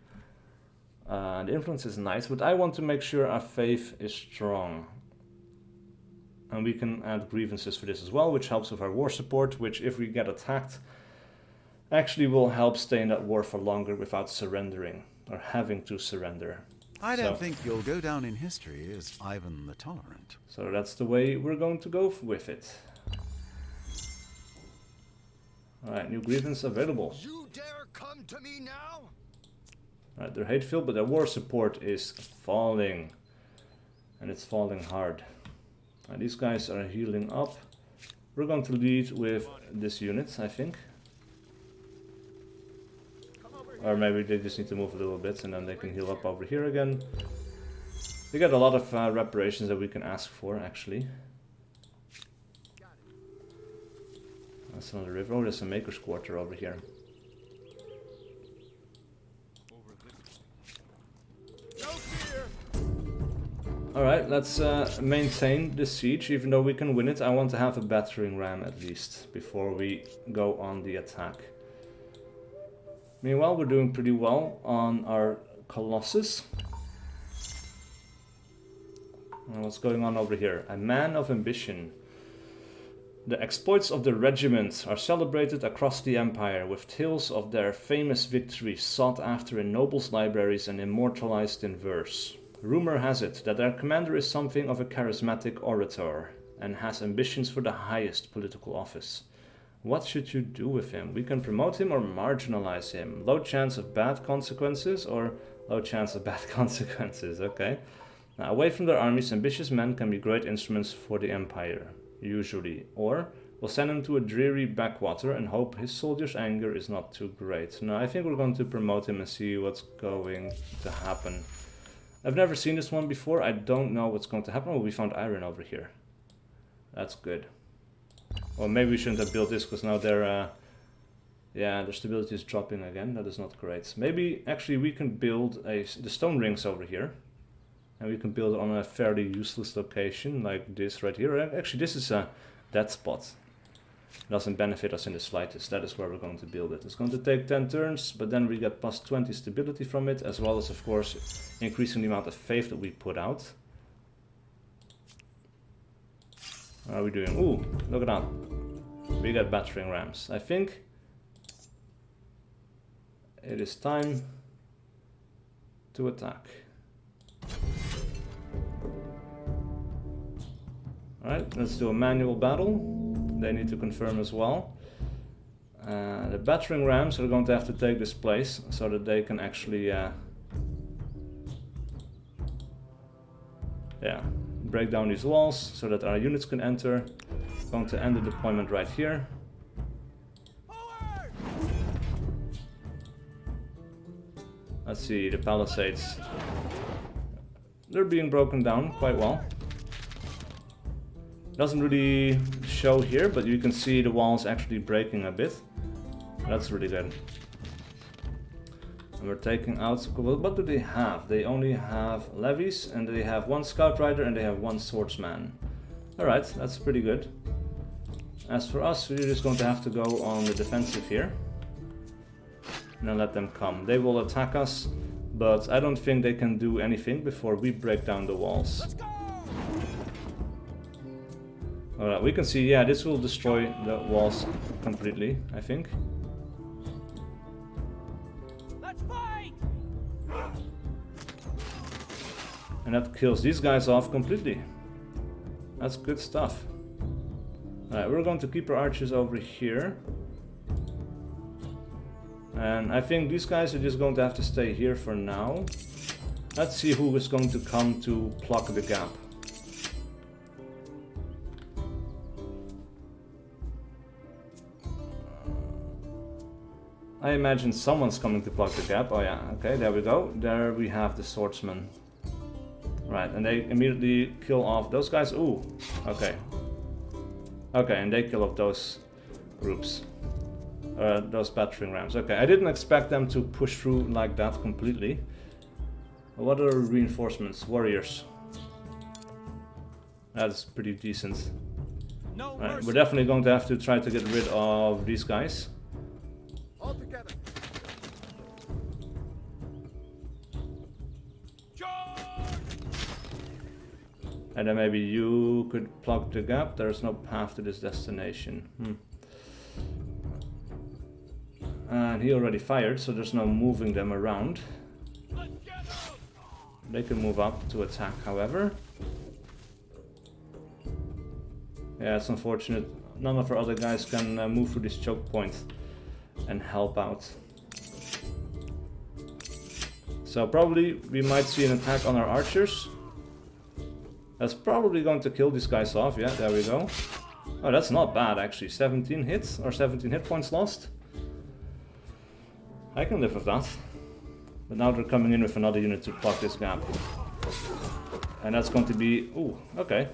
The influence is nice, but I want to make sure our faith is strong. And we can add grievances for this as well, which helps with our war support, which if we get attacked, actually will help stay in that war for longer without surrendering, or having to surrender. I don't think you'll go down in history as Ivan the Tolerant. So that's the way we're going to go with it. Alright, new grievance available. You dare come to me now? Alright, they're hateful, but their war support is falling. And it's falling hard. Alright, these guys are healing up. We're going to lead with this unit, I think. Or maybe they just need to move a little bit and then they can heal up over here again. We got a lot of reparations that we can ask for, actually. That's another river. Oh, there's a maker's quarter over here. Alright, let's maintain the siege. Even though we can win it, I want to have a battering ram at least before we go on the attack. Meanwhile, we're doing pretty well on our Colossus. And what's going on over here? A man of ambition. The exploits of the regiment are celebrated across the Empire, with tales of their famous victories sought after in nobles' libraries and immortalized in verse. Rumor has it that their commander is something of a charismatic orator, and has ambitions for the highest political office. What should you do with him? We can promote him or marginalize him. Low chance of bad consequences or low chance of bad consequences. Okay. Now, away from their armies, ambitious men can be great instruments for the Empire, usually. Or we'll send him to a dreary backwater and hope his soldiers' anger is not too great. No, I think we're going to promote him and see what's going to happen. I've never seen this one before. I don't know what's going to happen. Oh, we found iron over here. That's good. Well, maybe we shouldn't have built this because now their stability is dropping again. That is not great. Maybe actually we can build the stone rings over here. And we can build it on a fairly useless location like this right here. Actually, this is a dead spot. It doesn't benefit us in the slightest. That is where we're going to build it. It's going to take 10 turns, but then we get +20 stability from it, as well as, of course, increasing the amount of faith that we put out. What are we doing? Ooh, look at that. We got battering rams. I think it is time to attack. Alright, let's do a manual battle. They need to confirm as well. The battering rams are going to have to take this place so that they can actually break down these walls so that our units can enter. Going to end the deployment right here. Let's see, the palisades. They're being broken down quite well. Doesn't really show here, but you can see the walls actually breaking a bit. That's really good. And we're taking out... What do they have? They only have levies, and they have 1 scout rider, and they have 1 swordsman. Alright, that's pretty good. As for us, we're just going to have to go on the defensive here. And then let them come. They will attack us, but I don't think they can do anything before we break down the walls. Alright, we can see, yeah, this will destroy the walls completely, I think. Let's fight! And that kills these guys off completely. That's good stuff. Alright, we're going to keep our archers over here. And I think these guys are just going to have to stay here for now. Let's see who is going to come to plug the gap. I imagine someone's coming to plug the gap. Oh yeah, okay, there we go. There we have the swordsman. Right, and they immediately kill off those guys. Ooh, okay. Okay, and they kill off those groups. Those battering rams. Okay, I didn't expect them to push through like that completely. What are reinforcements? Warriors. That's pretty decent. Right, we're definitely going to have to try to get rid of these guys. All together. And then maybe you could plug the gap. There's no path to this destination. And he already fired, so there's no moving them around. They can move up to attack, however. Yeah, it's unfortunate. None of our other guys can move through this choke point and help out. So probably we might see an attack on our archers. That's probably going to kill these guys off. Yeah, there we go. Oh, that's not bad actually. 17 hits or 17 hit points lost. I can live with that. But now they're coming in with another unit to plug this gap. And that's going to be... Ooh, okay.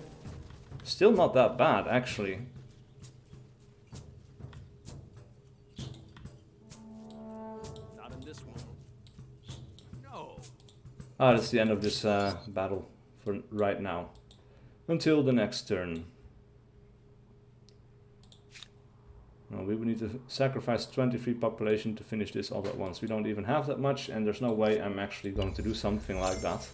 Still not that bad actually. Not in this one. No. Ah, that's the end of this battle for right now. Until the next turn. No, we would need to sacrifice 23 population to finish this all at once. We don't even have that much, and there's no way I'm actually going to do something like that.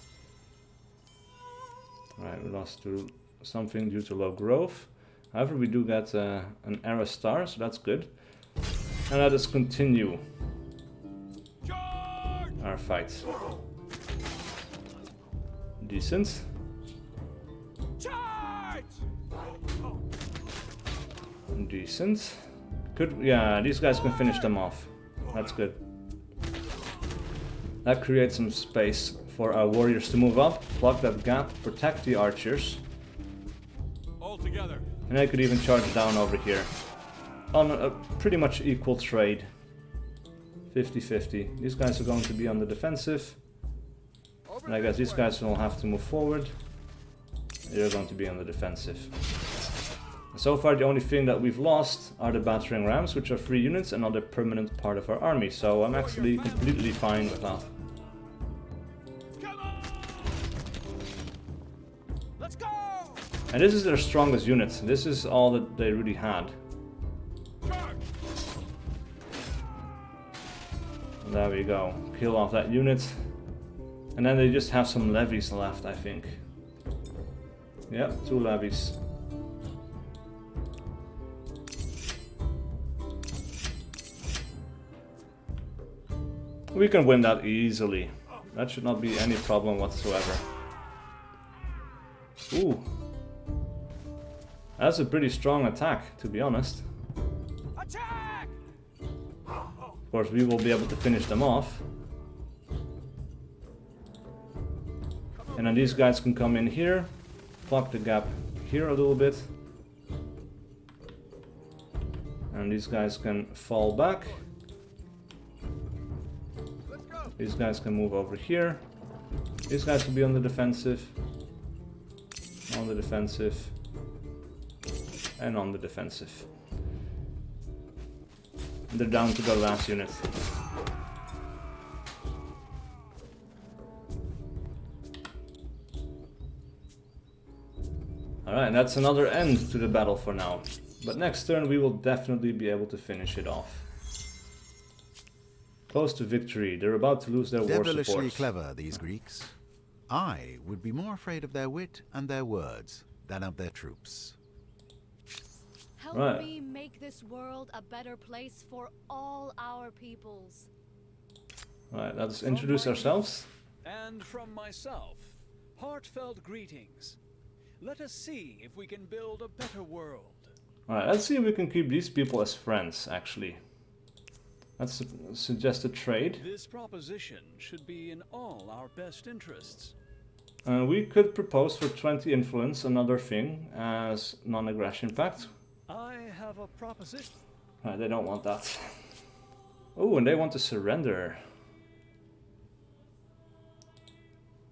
Alright, we lost to something due to low growth. However, we do get an era star, so that's good. And let us continue our fight. Decent. Decent. Could, yeah, these guys can finish them off. That's good. That creates some space for our warriors to move up, plug that gap, protect the archers. All together. And I could even charge down over here. On a pretty much equal trade. 50-50. These guys are going to be on the defensive. And I guess these guys will have to move forward. They're going to be on the defensive. So far the only thing that we've lost are the battering rams, which are 3 units and not a permanent part of our army. So I'm actually completely fine with that. Let's go. And this is their strongest unit. This is all that they really had. And there we go. Kill off that unit. And then they just have some levies left, I think. Yep, 2 levies. We can win that easily. That should not be any problem whatsoever. Ooh. That's a pretty strong attack, to be honest. Attack! Of course, we will be able to finish them off. And then these guys can come in here, plug the gap here a little bit. And these guys can fall back. These guys can move over here. These guys will be on the defensive. On the defensive. And on the defensive. And they're down to the last unit. Alright, that's another end to the battle for now. But next turn we will definitely be able to finish it off. Close to victory. They're about to lose their war Devilishly supports. clever, these Greeks. I would be more afraid of their wit and their words than of their troops. Help Right. me make this world a better place for all our peoples. Alright, let's introduce ourselves. And from myself, heartfelt greetings. Let us see if we can build a better world. Alright, let's see if we can keep these people as friends, actually. Let's suggest a trade. This proposition should be in all our best interests. We could propose for 20 influence another thing as non-aggression pact. I have a proposition. Right, they don't want that. Oh, and they want to surrender.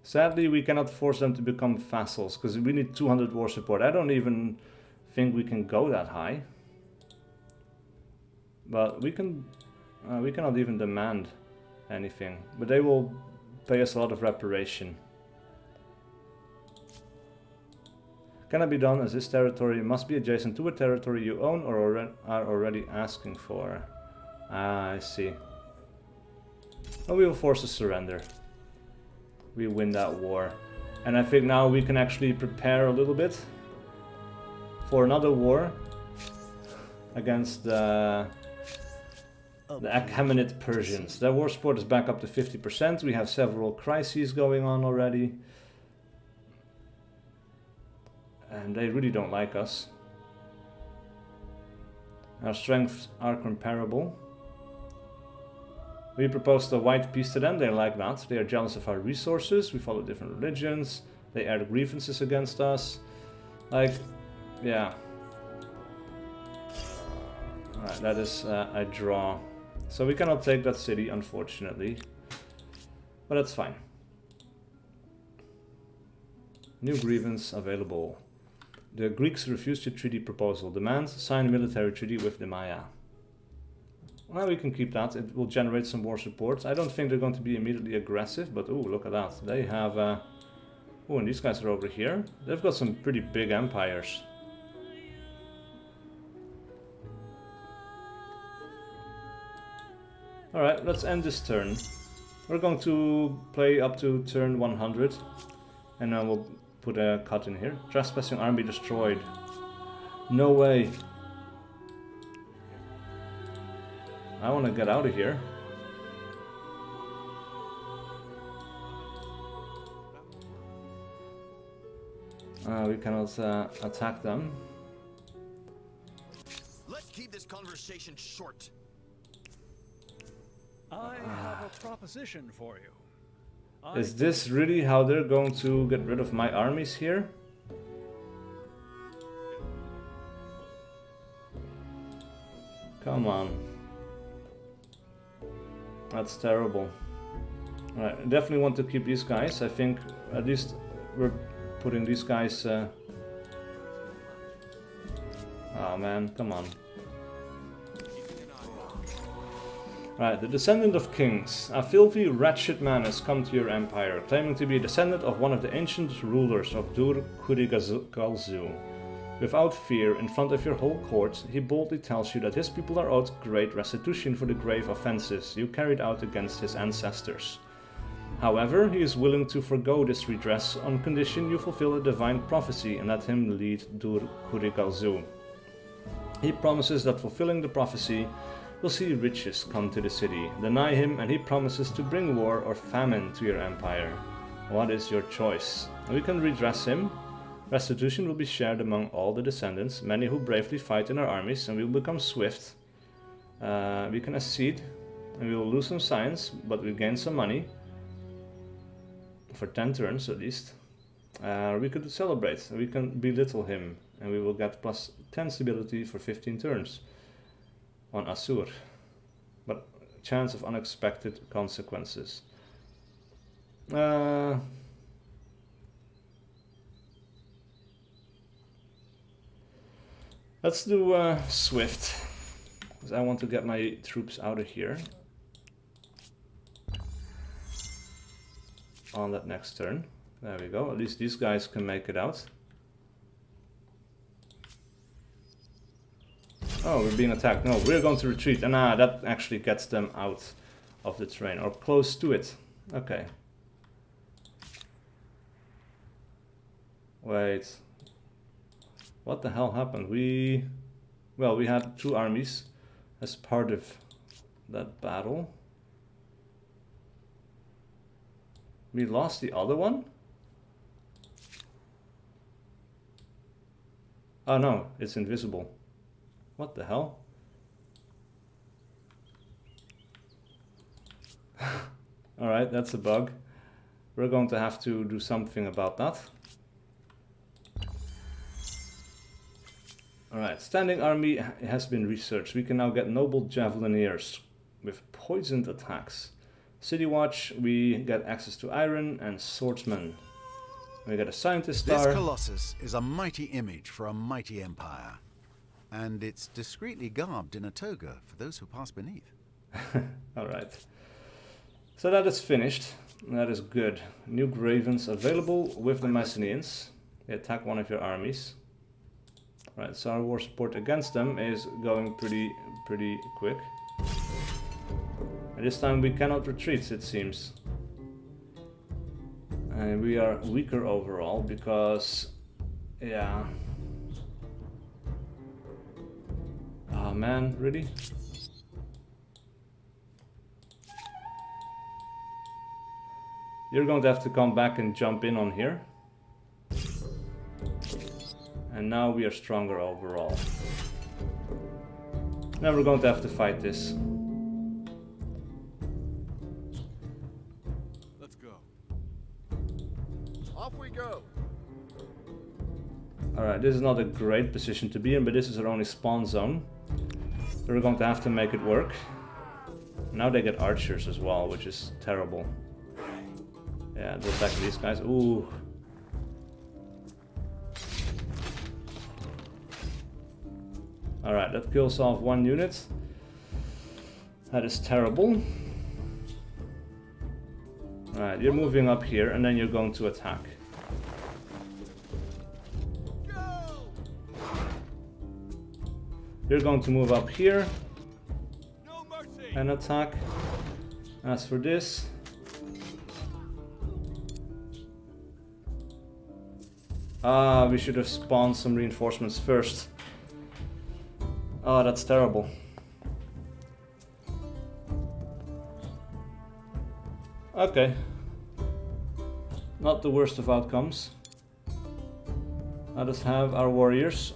Sadly, we cannot force them to become vassals, because we need 200 war support. I don't even think we can go that high. But we cannot even demand anything. But they will pay us a lot of reparation. Cannot be done as this territory must be adjacent to a territory you own or are already asking for. Ah, I see. Well, we will force a surrender. We win that war. And I think now we can actually prepare a little bit for another war against the Achaemenid Persians. Their war support is back up to 50%. We have several crises going on already. And they really don't like us. Our strengths are comparable. We proposed a white peace to them, they like that. They are jealous of our resources, we follow different religions, they air grievances against us. Like, yeah. Alright, that is a draw. So we cannot take that city, unfortunately. But that's fine. New grievance available. The Greeks refused your treaty proposal. Demands sign a military treaty with the Maya. Well, we can keep that. It will generate some war support. I don't think they're going to be immediately aggressive, but oh, look at that. They have... oh, and these guys are over here. They've got some pretty big empires. Alright, let's end this turn. We're going to play up to turn 100. And then we'll put a cut in here. Trespassing army destroyed. No way. I want to get out of here. We cannot attack them. Let's keep this conversation short. I have a proposition for you. Is this really how they're going to get rid of my armies here? Come on. That's terrible. Alright, I definitely want to keep these guys. I think at least we're putting these guys... Oh man, come on. Right, the descendant of kings. A filthy, wretched man has come to your empire, claiming to be a descendant of one of the ancient rulers of Dur-Kurigalzu. Without fear, in front of your whole court, he boldly tells you that his people are owed great restitution for the grave offenses you carried out against his ancestors. However, he is willing to forgo this redress on condition you fulfill a divine prophecy and let him lead Dur-Kurigalzu. He promises that fulfilling the prophecy will see riches come to the city. Deny him and he promises to bring war or famine to your empire. What is your choice? We can redress him. Restitution will be shared among all the descendants, many who bravely fight in our armies, and we will become swift. We can accede, and we will lose some science, but we gain some money. For 10 turns at least. We could celebrate, we can belittle him, and we will get plus 10 stability for 15 turns. On Assur, but chance of unexpected consequences. Let's do Swift, because I want to get my troops out of here on that next turn. There we go, at least these guys can make it out. Oh, we're being attacked. No, we're going to retreat. And that actually gets them out of the terrain, or close to it. Okay. Wait. What the hell happened? Well, we had 2 armies as part of that battle. We lost the other one? Oh no, it's invisible. What the hell? Alright, that's a bug. We're going to have to do something about that. Alright, standing army has been researched. We can now get noble javelineers with poisoned attacks. City Watch, we get access to iron and swordsman. We get a scientist star. This Colossus is a mighty image for a mighty empire. And it's discreetly garbed in a toga for those who pass beneath. Alright. So that is finished. That is good. New Gravens available with the Mycenaeans. They attack one of your armies. Right, so our war support against them is going pretty quick. And this time we cannot retreat, it seems. And we are weaker overall because, yeah. Oh man, really? You're going to have to come back and jump in on here. And now we are stronger overall. Now we're going to have to fight this. Let's go. Off we go. Alright, this is not a great position to be in, but this is our only spawn zone. So we're going to have to make it work. Now they get archers as well, which is terrible. Yeah, they'll attack these guys. Ooh. Alright, that kills off 1 unit. That is terrible. Alright, you're moving up here and then you're going to attack. You're going to move up here No mercy. and attack. As for this, we should have spawned some reinforcements first. Oh, that's terrible. Okay. Not the worst of outcomes. Let us have our warriors.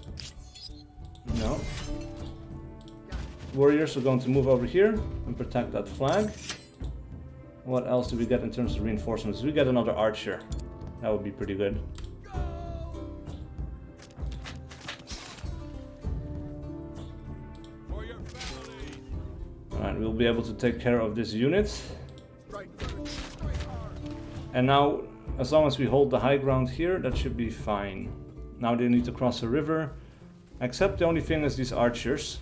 No. Warriors are going to move over here and protect that flag. What else do we get in terms of reinforcements? We get another archer. That would be pretty good. For your family. Alright, we'll be able to take care of this unit. And now, as long as we hold the high ground here, that should be fine. Now they need to cross a river. Except the only thing is these archers.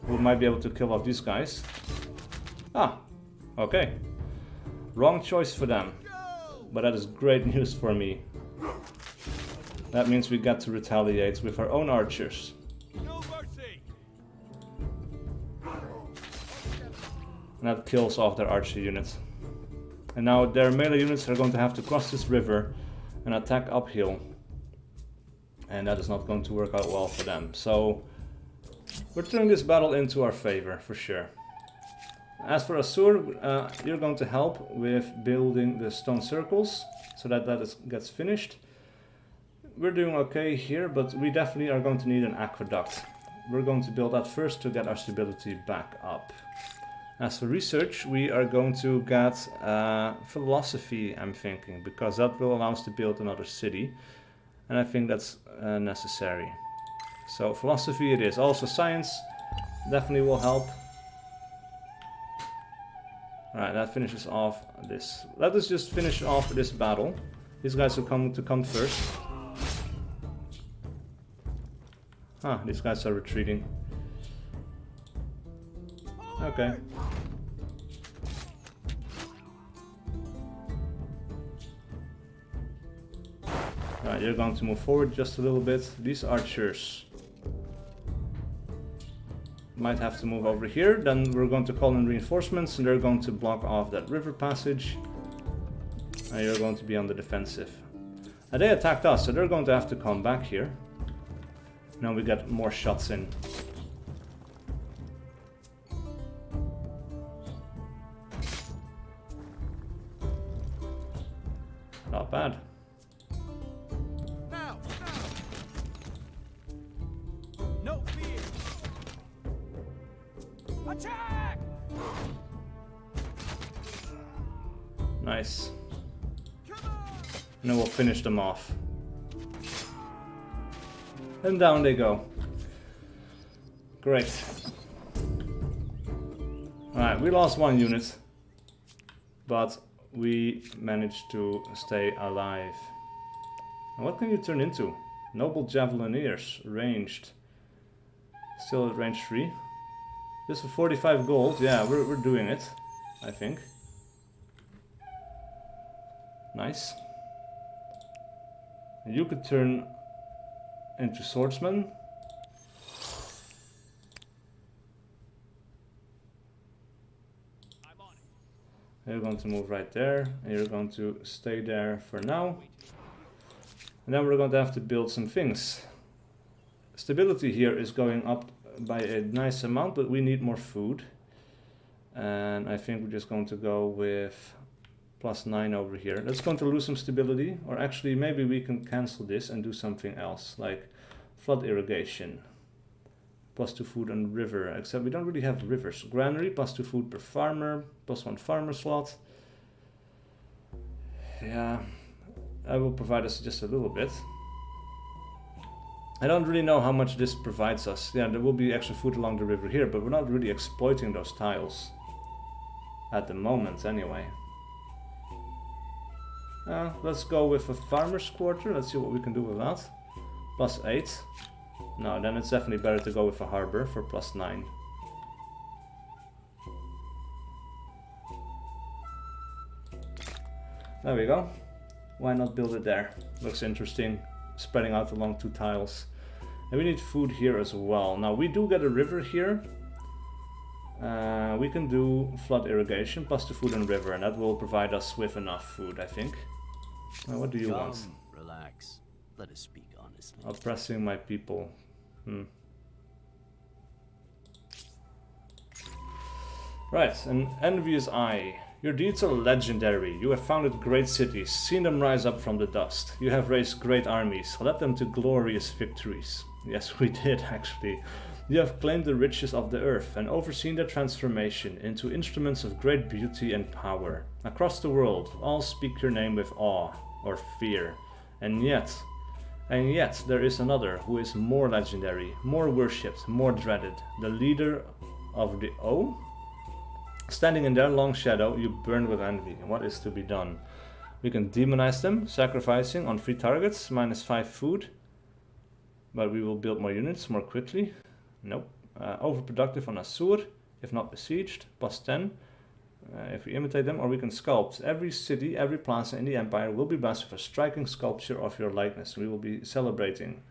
We might be able to kill off these guys. Ah, okay. Wrong choice for them. But that is great news for me. That means we get to retaliate with our own archers. No mercy. And that kills off their archer units. And now their melee units are going to have to cross this river and attack uphill. And that is not going to work out well for them. So we're turning this battle into our favor, for sure. As for Asur, you're going to help with building the stone circles, so that gets finished. We're doing okay here, but we definitely are going to need an aqueduct. We're going to build that first to get our stability back up. As for research, we are going to get philosophy, I'm thinking, because that will allow us to build another city. And I think that's necessary. So philosophy it is. Also science definitely will help. Alright, that finishes off this. Let us just finish off this battle. These guys will come first. Ah, these guys are retreating. Okay. Alright, you're going to move forward just a little bit. These archers might have to move over here. Then we're going to call in reinforcements and they're going to block off that river passage. And you're going to be on the defensive. And they attacked us, so they're going to have to come back here. Now we get more shots in. Not bad. Now! No fear! Attack! Nice. And then we'll finish them off. And down they go. Great. Alright, we lost one unit. But we managed to stay alive. And what can you turn into? Noble Javelineers. Ranged. Still at range 3. This for 45 gold. Yeah, we're doing it. I think. Nice. And you could turn into swordsman. I'm on it. You're going to move right there, and you're going to stay there for now. And then we're going to have to build some things. Stability here is going up by a nice amount, but we need more food. And I think we're just going to go with +9 over here. That's going to lose some stability, or actually maybe we can cancel this and do something else, like flood irrigation. +2 food on river, except we don't really have rivers. Granary, +2 food per farmer, +1 farmer slot. Yeah, I will provide us just a little bit. I don't really know how much this provides us. Yeah, there will be extra food along the river here, but we're not really exploiting those tiles. At the moment, anyway. Let's go with a farmer's quarter. Let's see what we can do with that. +8. No, then it's definitely better to go with a harbor for +9. There we go. Why not build it there? Looks interesting. Spreading out along 2 tiles. And we need food here as well. Now we do get a river here. We can do flood irrigation, +2 food and river, and that will provide us with enough food, I think. Now what do you want? Relax. Let us speak honestly. Oppressing my people. Right, an envious eye. Your deeds are legendary. You have founded great cities, seen them rise up from the dust. You have raised great armies, led them to glorious victories. Yes, we did, actually. You have claimed the riches of the earth and overseen their transformation into instruments of great beauty and power. Across the world, all speak your name with awe or fear. And yet there is another who is more legendary, more worshipped, more dreaded. The leader of the O? Standing in their long shadow, you burn with envy. What is to be done? We can demonize them, sacrificing on 3 targets, -5 food. But we will build more units more quickly. Nope. Overproductive on Asur, if not besieged, +10. If we imitate them, or we can sculpt. Every city, every plaza in the empire will be blessed with a striking sculpture of your likeness. We will be celebrating.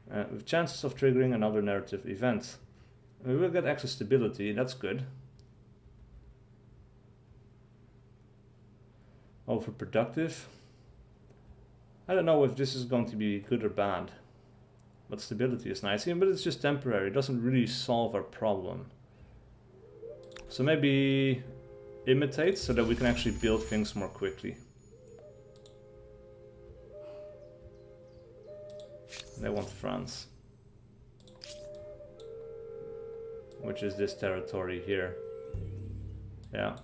With chances of triggering another narrative event. We will get extra stability, that's good. Overproductive. I don't know if this is going to be good or bad. But stability is nice, but it's just temporary. It doesn't really solve our problem. So maybe imitate so that we can actually build things more quickly. They want France. Which is this territory here. Yeah.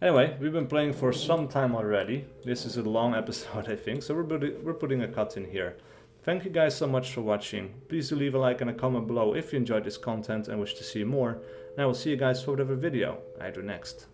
Anyway, we've been playing for some time already. This is a long episode, I think, so we're putting a cut in here. Thank you guys so much for watching. Please do leave a like and a comment below if you enjoyed this content and wish to see more. And I will see you guys for whatever video I do next.